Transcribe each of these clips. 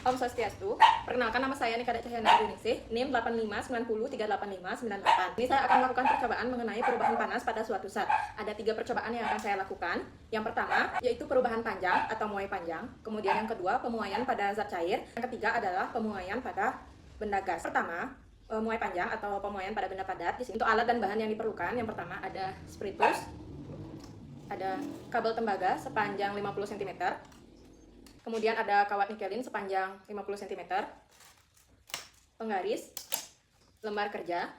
Om Swastiastu. Perkenalkan, nama saya Nika Cahyana Aryuningsih, NIM 859038598. Ini saya akan melakukan percobaan mengenai perubahan panas pada suatu zat. Ada 3 percobaan yang akan saya lakukan. Yang pertama, yaitu perubahan panjang atau muai panjang. Kemudian yang kedua, pemuaian pada zat cair. Yang ketiga adalah pemuaian pada benda gas. Pertama, muai panjang atau pemuaian pada benda padat. Di sini untuk alat dan bahan yang diperlukan, yang pertama ada spiritus, ada kabel tembaga sepanjang 50 cm. Kemudian ada kawat nikelin sepanjang 50 cm, penggaris, lembar kerja,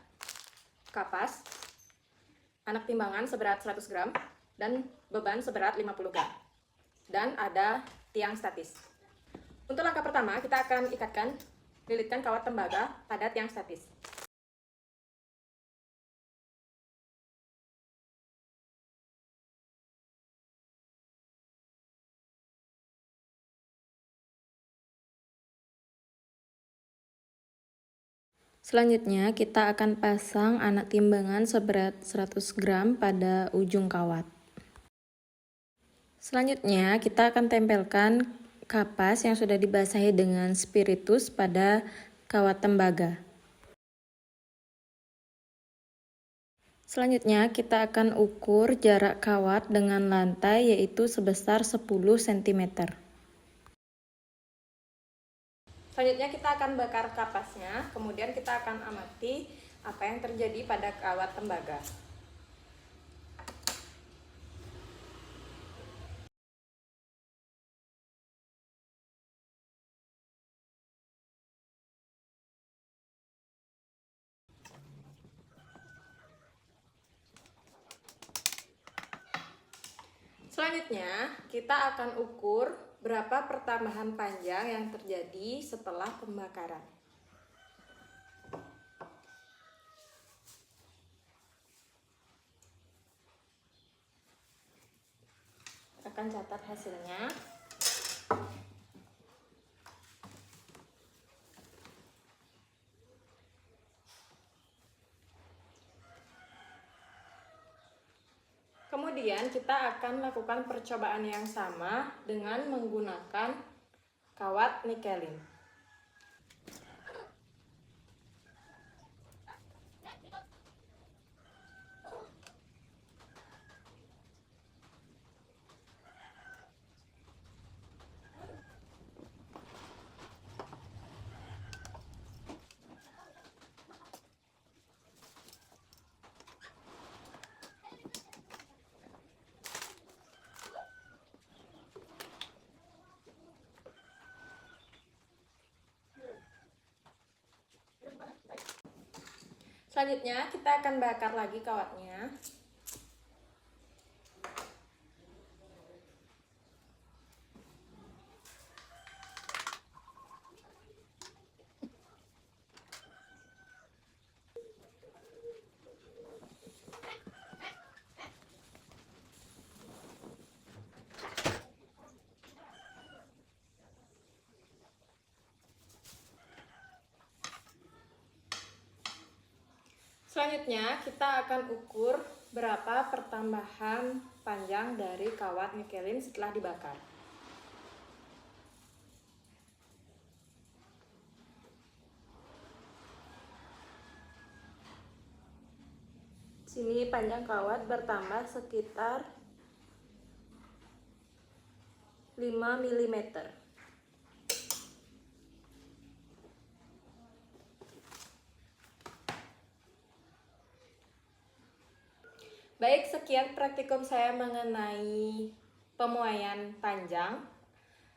kapas, anak timbangan seberat 100 gram, dan beban seberat 50 gram. Dan ada tiang statis. Untuk langkah pertama, kita akan lilitkan kawat tembaga pada tiang statis. Selanjutnya, kita akan pasang anak timbangan seberat 100 gram pada ujung kawat. Selanjutnya, kita akan tempelkan kapas yang sudah dibasahi dengan spiritus pada kawat tembaga. Selanjutnya, kita akan ukur jarak kawat dengan lantai, yaitu sebesar 10 cm. Selanjutnya kita akan bakar kapasnya, kemudian kita akan amati apa yang terjadi pada kawat tembaga. Selanjutnya, kita akan ukur berapa pertambahan panjang yang terjadi setelah pembakaran. Akan catat hasilnya. Kemudian kita akan lakukan percobaan yang sama dengan menggunakan kawat nikelin. Selanjutnya kita akan bakar lagi kawatnya. Selanjutnya kita akan ukur berapa pertambahan panjang dari kawat nikelin setelah dibakar. Sini panjang kawat bertambah sekitar 5 mm. Baik, sekian praktikum saya mengenai pemuaian panjang.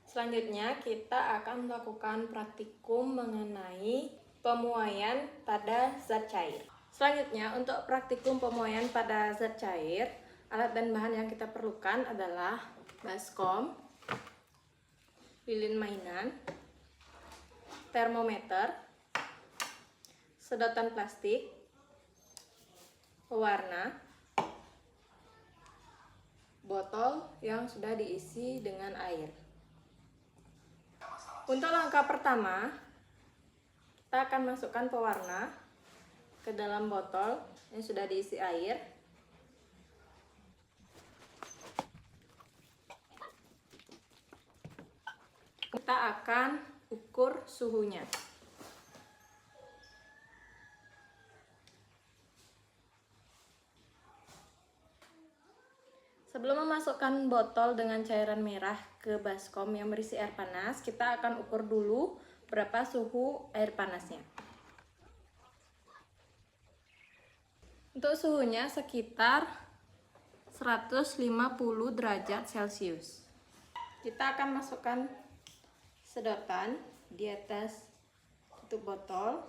Selanjutnya kita akan melakukan praktikum mengenai pemuaian pada zat cair. Selanjutnya untuk praktikum pemuaian pada zat cair, alat dan bahan yang kita perlukan adalah baskom, lilin mainan, termometer, sedotan plastik, pewarna, botol yang sudah diisi dengan air. Untuk langkah pertama, kita akan masukkan pewarna ke dalam botol yang sudah diisi air. Kita akan ukur suhunya. Sebelum memasukkan botol dengan cairan merah ke baskom yang berisi air panas, kita akan ukur dulu berapa suhu air panasnya. Untuk suhunya sekitar 150 derajat Celcius. Kita akan masukkan sedotan di atas tutup botol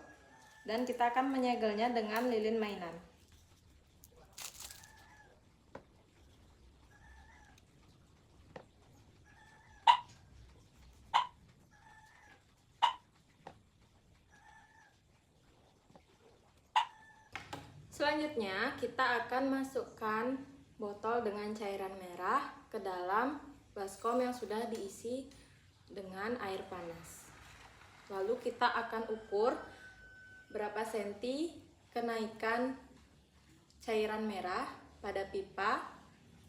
dan kita akan menyegelnya dengan lilin mainan. Selanjutnya, kita akan masukkan botol dengan cairan merah ke dalam baskom yang sudah diisi dengan air panas. Lalu kita akan ukur berapa senti kenaikan cairan merah pada pipa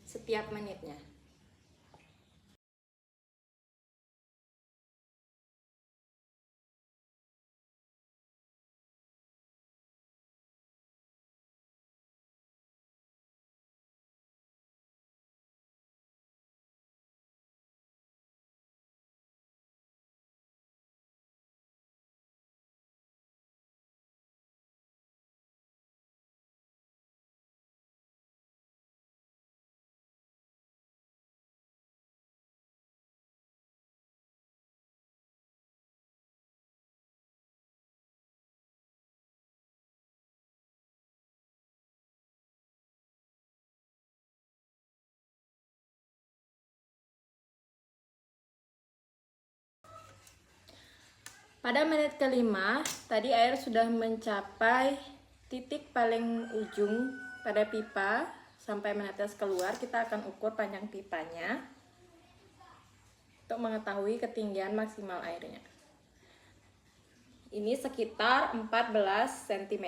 setiap menitnya. Pada menit kelima, tadi air sudah mencapai titik paling ujung pada pipa sampai menetes keluar. Kita akan ukur panjang pipanya untuk mengetahui ketinggian maksimal airnya. Ini sekitar 14 cm.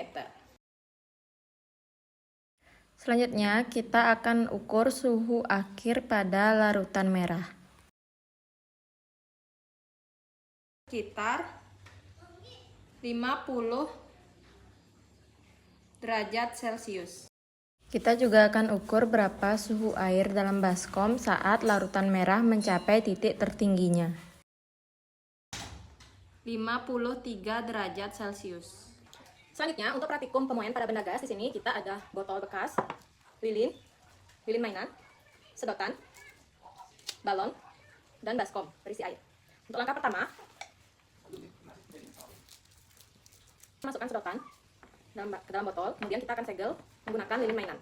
Selanjutnya, kita akan ukur suhu akhir pada larutan merah. Sekitar 50 derajat Celcius. Kita juga akan ukur berapa suhu air dalam baskom saat larutan merah mencapai titik tertingginya. 53 derajat Celcius. Selanjutnya, untuk praktikum pemuaian pada benda gas, di sini kita ada botol bekas, lilin mainan, sedotan, balon, dan baskom berisi air. Untuk langkah pertama, masukkan sedotan ke dalam botol, kemudian kita akan segel menggunakan lilin mainan.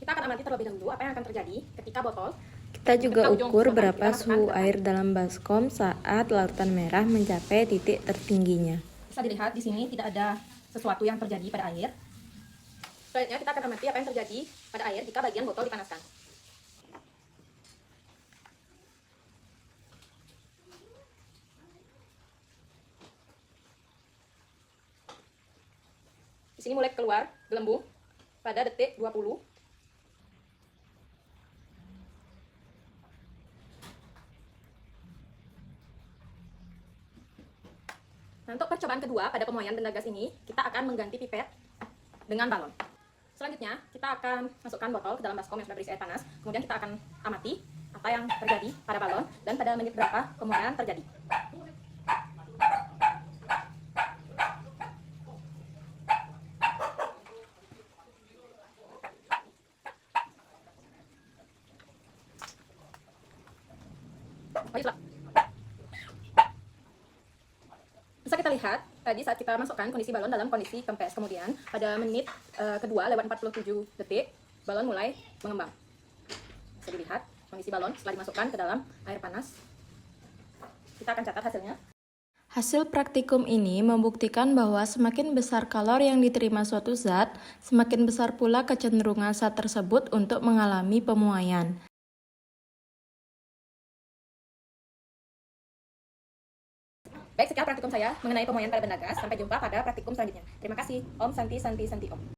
Kita akan amati terlebih dahulu apa yang akan terjadi ketika botol. Kita juga ukur sedotan, berapa kita suhu masukkan air dalam baskom saat larutan merah mencapai titik tertingginya. Bisa dilihat di sini tidak ada sesuatu yang terjadi pada air. Selanjutnya kita akan amati apa yang terjadi pada air jika bagian botol dipanaskan. Di sini mulai keluar gelembung pada detik 20. Nah, untuk percobaan kedua pada pemuaian benda gas ini, kita akan mengganti pipet dengan balon. Selanjutnya, kita akan masukkan botol ke dalam baskom yang sudah berisi air panas. Kemudian kita akan amati apa yang terjadi pada balon dan pada menit berapa pemuaian terjadi. Bisa kita lihat tadi saat kita masukkan kondisi balon dalam kondisi kempes. Kemudian pada menit kedua lewat 47 detik balon mulai mengembang. Bisa dilihat kondisi balon setelah dimasukkan ke dalam air panas. Kita akan catat hasilnya. Hasil praktikum ini membuktikan bahwa semakin besar kalor yang diterima suatu zat, semakin besar pula kecenderungan zat tersebut untuk mengalami pemuaian. Baik, sekian praktikum saya mengenai pemuaian pada benda gas. Sampai jumpa pada praktikum selanjutnya. Terima kasih. Om Santi Santi Santi Om.